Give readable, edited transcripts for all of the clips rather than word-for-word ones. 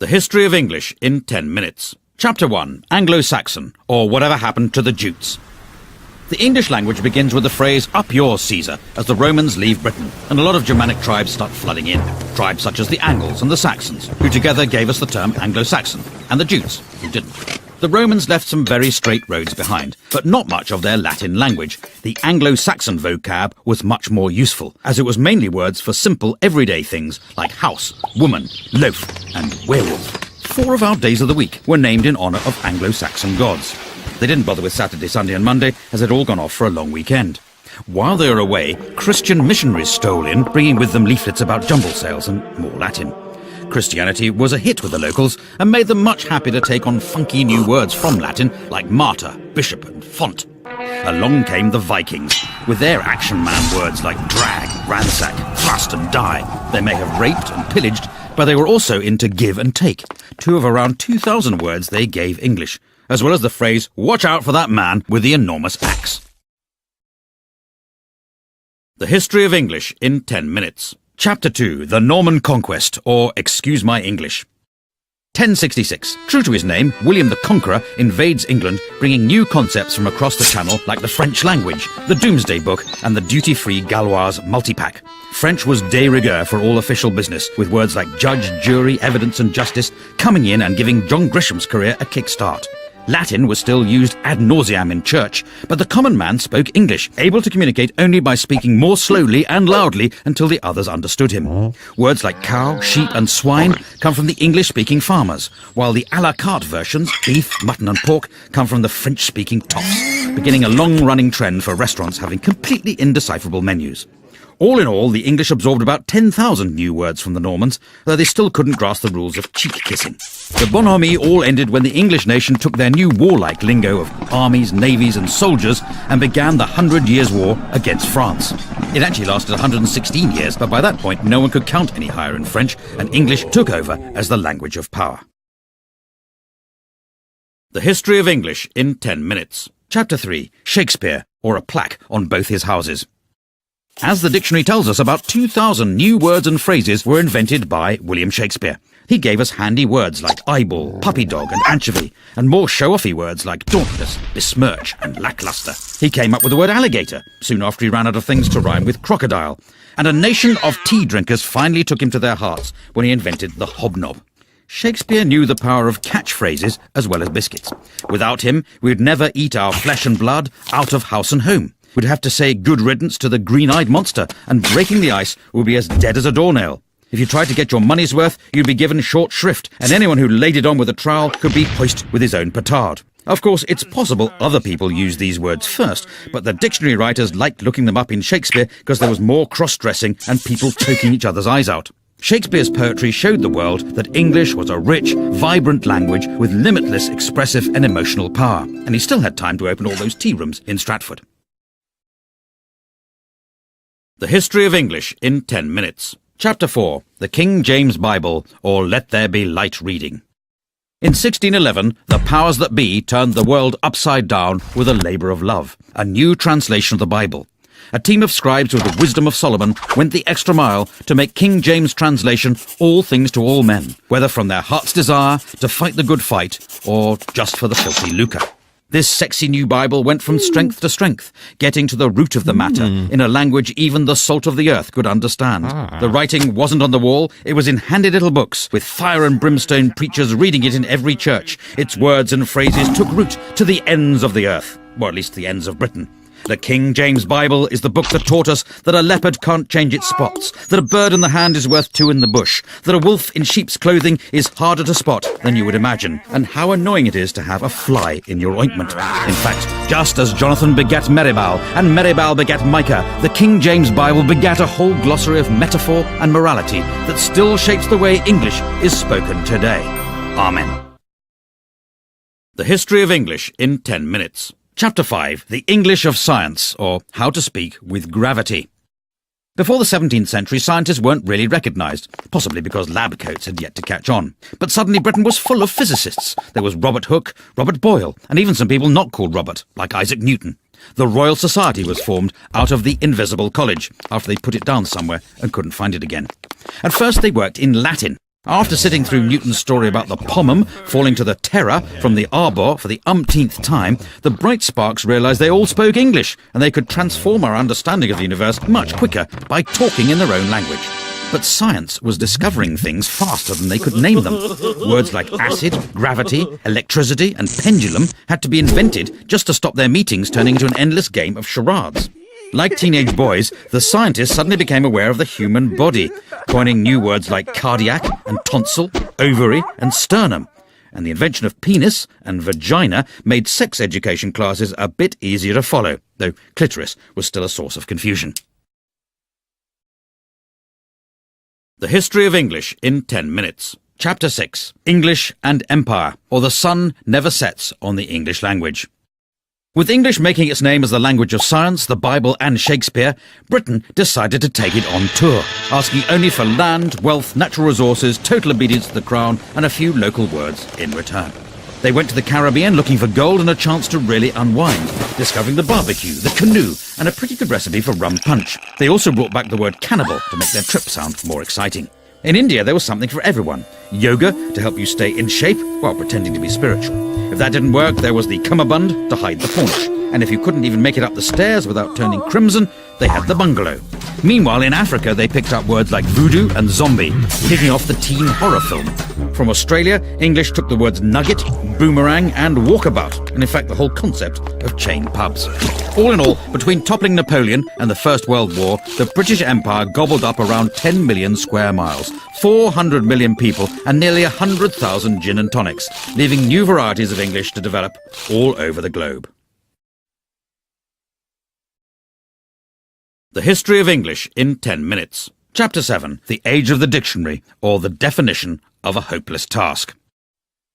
The History of English in 10 minutes. Chapter 1. Anglo-Saxon, or Whatever Happened to the Jutes. The English language begins with the phrase, "Up yours, Caesar," as the Romans leave Britain, and a lot of Germanic tribes start flooding in. Tribes such as the Angles and the Saxons, who together gave us the term Anglo-Saxon, and the Jutes, who didn't. The Romans left some very straight roads behind, but not much of their Latin language. The Anglo-Saxon vocab was much more useful, as it was mainly words for simple everyday things like house, woman, loaf, and werewolf. 4 of our days of the week were named in honour of Anglo-Saxon gods. They didn't bother with Saturday, Sunday and Monday, as they'd all gone off for a long weekend. While they were away, Christian missionaries stole in, bringing with them leaflets about jumble sales and more Latin. Christianity was a hit with the locals and made them much happy to take on funky new words from Latin like martyr, bishop and font. Along came the Vikings, with their action man words like drag, ransack, thrust and die. They may have raped and pillaged, but they were also into give and take, 2 of around 2,000 words they gave English, as well as the phrase, "Watch out for that man with the enormous axe." The History of English in 10 minutes. Chapter 2. The Norman Conquest, or Excuse My English. 1066. True to his name, William the Conqueror invades England, bringing new concepts from across the Channel like the French language, the Doomsday Book, and the duty-free Gaulois multipack. French was de rigueur for all official business, with words like judge, jury, evidence and justice coming in and giving John Grisham's career a kick-start. Latin was still used ad nauseam in church, but the common man spoke English, able to communicate only by speaking more slowly and loudly until the others understood him. Words like cow, sheep and swine come from the English-speaking farmers, while the à la carte versions, beef, mutton and pork, come from the French-speaking toffs, beginning a long-running trend for restaurants having completely indecipherable menus. All in all, the English absorbed about 10,000 new words from the Normans, though they still couldn't grasp the rules of cheek-kissing. The bonhomie all ended when the English nation took their new warlike lingo of armies, navies and soldiers and began the 100 Years' War against France. It actually lasted 116 years, but by that point no one could count any higher in French, and English took over as the language of power. The History of English in 10 minutes. Chapter 3. Shakespeare, or a plaque on both his houses. As the dictionary tells us, about 2,000 new words and phrases were invented by William Shakespeare. He gave us handy words like eyeball, puppy dog and anchovy, and more show-offy words like dauntless, besmirch and lackluster. He came up with the word alligator, soon after he ran out of things to rhyme with crocodile. And a nation of tea drinkers finally took him to their hearts when he invented the hobnob. Shakespeare knew the power of catchphrases as well as biscuits. Without him, we'd never eat our flesh and blood out of house and home. We'd have to say good riddance to the green-eyed monster, and breaking the ice would be as dead as a doornail. If you tried to get your money's worth, you'd be given short shrift, and anyone who laid it on with a trowel could be hoisted with his own petard. Of course, it's possible other people used these words first, but the dictionary writers liked looking them up in Shakespeare because there was more cross-dressing and people choking each other's eyes out. Shakespeare's poetry showed the world that English was a rich, vibrant language with limitless expressive and emotional power, and he still had time to open all those tea rooms in Stratford. The History of English in 10 minutes. Chapter 4. The King James Bible, or Let There Be Light Reading. In 1611, the powers that be turned the world upside down with a labour of love, a new translation of the Bible. A team of scribes with the wisdom of Solomon went the extra mile to make King James' translation all things to all men, whether from their heart's desire to fight the good fight, or just for the filthy lucre. This sexy new Bible went from strength to strength, getting to the root of the matter in a language even the salt of the earth could understand. The writing wasn't on the wall, it was in handy little books, with fire and brimstone preachers reading it in every church. Its words and phrases took root to the ends of the earth, or at least the ends of Britain. The King James Bible is the book that taught us that a leopard can't change its spots, that a bird in the hand is worth 2 in the bush, that a wolf in sheep's clothing is harder to spot than you would imagine, and how annoying it is to have a fly in your ointment. In fact, just as Jonathan begat Meribal, and Meribal begat Micah, the King James Bible begat a whole glossary of metaphor and morality that still shapes the way English is spoken today. Amen. The History of English in 10 minutes. Chapter 5. The English of Science, or How to Speak with Gravity. Before the 17th century, scientists weren't really recognised, possibly because lab coats had yet to catch on. But suddenly Britain was full of physicists. There was Robert Hooke, Robert Boyle, and even some people not called Robert, like Isaac Newton. The Royal Society was formed out of the Invisible College, after they put it down somewhere and couldn't find it again. At first they worked in Latin. After sitting through Newton's story about the pomum falling to the terra from the arbor for the umpteenth time, the bright sparks realised they all spoke English, and they could transform our understanding of the universe much quicker by talking in their own language. But science was discovering things faster than they could name them. Words like acid, gravity, electricity, and pendulum had to be invented just to stop their meetings turning into an endless game of charades. Like teenage boys, the scientists suddenly became aware of the human body, coining new words like cardiac and tonsil, ovary and sternum. And the invention of penis and vagina made sex education classes a bit easier to follow, though clitoris was still a source of confusion. The History of English in 10 minutes. Chapter 6. English and Empire, or the sun never sets on the English language. With English making its name as the language of science, the Bible and Shakespeare, Britain decided to take it on tour, asking only for land, wealth, natural resources, total obedience to the crown, and a few local words in return. They went to the Caribbean looking for gold and a chance to really unwind, discovering the barbecue, the canoe, and a pretty good recipe for rum punch. They also brought back the word cannibal to make their trip sound more exciting. In India, there was something for everyone. Yoga to help you stay in shape while pretending to be spiritual. If that didn't work, there was the cummerbund to hide the paunch. And if you couldn't even make it up the stairs without turning crimson, they had the bungalow. Meanwhile, in Africa, they picked up words like voodoo and zombie, kicking off the teen horror film. From Australia, English took the words nugget, boomerang, and walkabout, and in fact the whole concept of chain pubs. All in all, between toppling Napoleon and the First World War, the British Empire gobbled up around 10 million square miles, 400 million people, and nearly 100,000 gin and tonics, leaving new varieties of English to develop all over the globe. The History of English in 10 minutes. Chapter 7. The Age of the Dictionary, or the Definition of a Hopeless Task.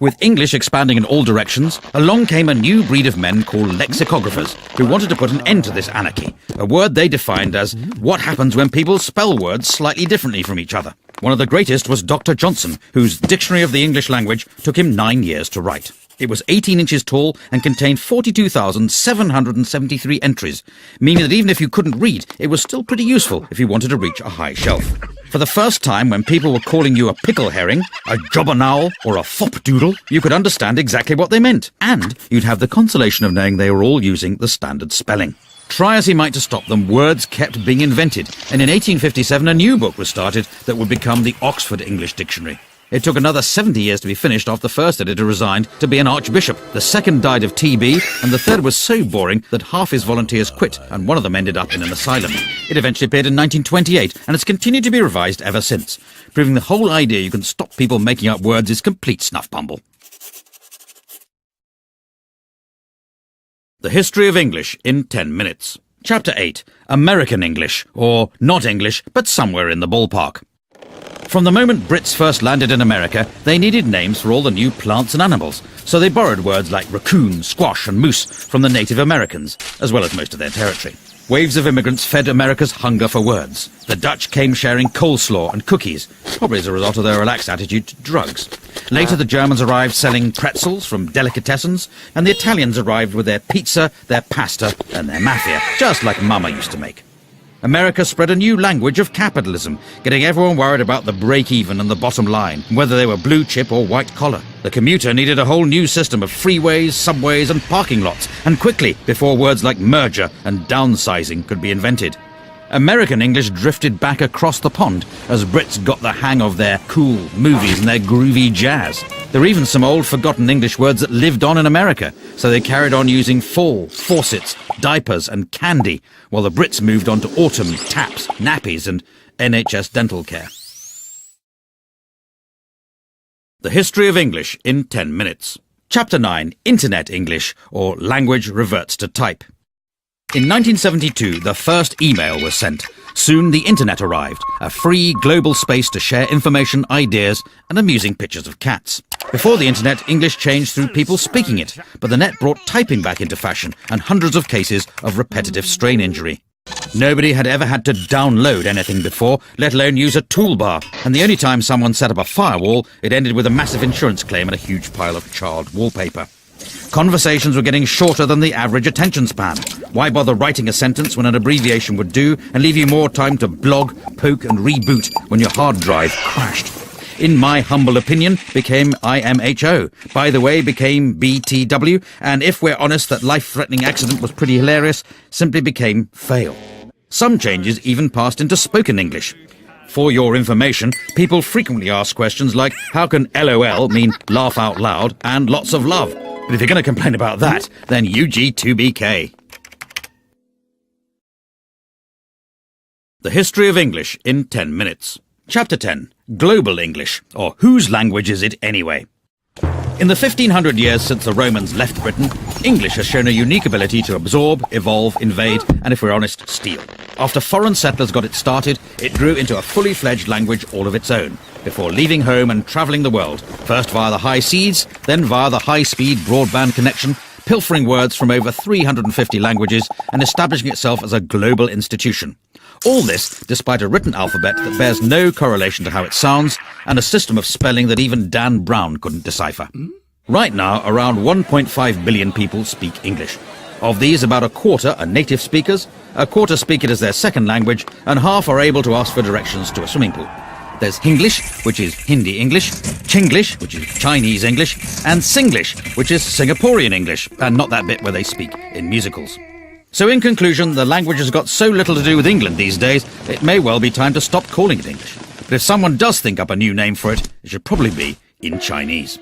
With English expanding in all directions, along came a new breed of men called lexicographers, who wanted to put an end to this anarchy, a word they defined as what happens when people spell words slightly differently from each other. One of the greatest was Dr. Johnson, whose Dictionary of the English Language took him 9 years to write. It was 18 inches tall and contained 42,773 entries, meaning that even if you couldn't read, it was still pretty useful if you wanted to reach a high shelf. For the first time, when people were calling you a pickle herring, a jobbernowl, or a fopdoodle, you could understand exactly what they meant, and you'd have the consolation of knowing they were all using the standard spelling. Try as he might to stop them, words kept being invented, and in 1857 a new book was started that would become the Oxford English Dictionary. It took another 70 years to be finished after the first editor resigned to be an archbishop. The second died of TB, and the third was so boring that half his volunteers quit, and one of them ended up in an asylum. It eventually appeared in 1928, and has continued to be revised ever since, proving the whole idea you can stop people making up words is complete snuff bumble. The History of English in 10 minutes. Chapter 8. American English, or not English, but somewhere in the ballpark. From the moment Brits first landed in America, they needed names for all the new plants and animals, so they borrowed words like raccoon, squash and moose from the Native Americans, as well as most of their territory. Waves of immigrants fed America's hunger for words. The Dutch came sharing coleslaw and cookies, probably as a result of their relaxed attitude to drugs. Later the Germans arrived selling pretzels from delicatessens, and the Italians arrived with their pizza, their pasta and their mafia, just like Mama used to make. America spread a new language of capitalism, getting everyone worried about the break-even and the bottom line, whether they were blue chip or white collar. The commuter needed a whole new system of freeways, subways and parking lots, and quickly, before words like merger and downsizing could be invented. American English drifted back across the pond as Brits got the hang of their cool movies and their groovy jazz. There were even some old forgotten English words that lived on in America, so they carried on using fall, faucets, diapers and candy, while the Brits moved on to autumn, taps, nappies and NHS dental care. The History of English in 10 minutes. Chapter 9. Internet English, or Language Reverts to Type. In 1972, the first email was sent. Soon the internet arrived, a free global space to share information, ideas, and amusing pictures of cats. Before the internet, English changed through people speaking it, but the net brought typing back into fashion and hundreds of cases of repetitive strain injury. Nobody had ever had to download anything before, let alone use a toolbar, and the only time someone set up a firewall, it ended with a massive insurance claim and a huge pile of charred wallpaper. Conversations were getting shorter than the average attention span. Why bother writing a sentence when an abbreviation would do and leave you more time to blog, poke and reboot when your hard drive crashed? in my humble opinion, became IMHO. By the way, became BTW, and if we're honest, that life-threatening accident was pretty hilarious, simply became fail. Some changes even passed into spoken English. For your information, people frequently ask questions like, how can LOL mean laugh out loud and lots of love? But if you're going to complain about that, then UG2BK. The History of English in 10 minutes. Chapter 10. Global English, or whose language is it anyway? In the 1500 years since the Romans left Britain, English has shown a unique ability to absorb, evolve, invade, and if we're honest, steal. After foreign settlers got it started, it grew into a fully fledged language all of its own, before leaving home and travelling the world, first via the high seas, then via the high-speed broadband connection, pilfering words from over 350 languages and establishing itself as a global institution. All this despite a written alphabet that bears no correlation to how it sounds and a system of spelling that even Dan Brown couldn't decipher. Right now, around 1.5 billion people speak English. Of these, about a quarter are native speakers, a quarter speak it as their second language, and half are able to ask for directions to a swimming pool. There's Hinglish, which is Hindi English, Chinglish, which is Chinese English, and Singlish, which is Singaporean English, and not that bit where they speak in musicals. So in conclusion, the language has got so little to do with England these days, it may well be time to stop calling it English. But if someone does think up a new name for it, it should probably be in Chinese.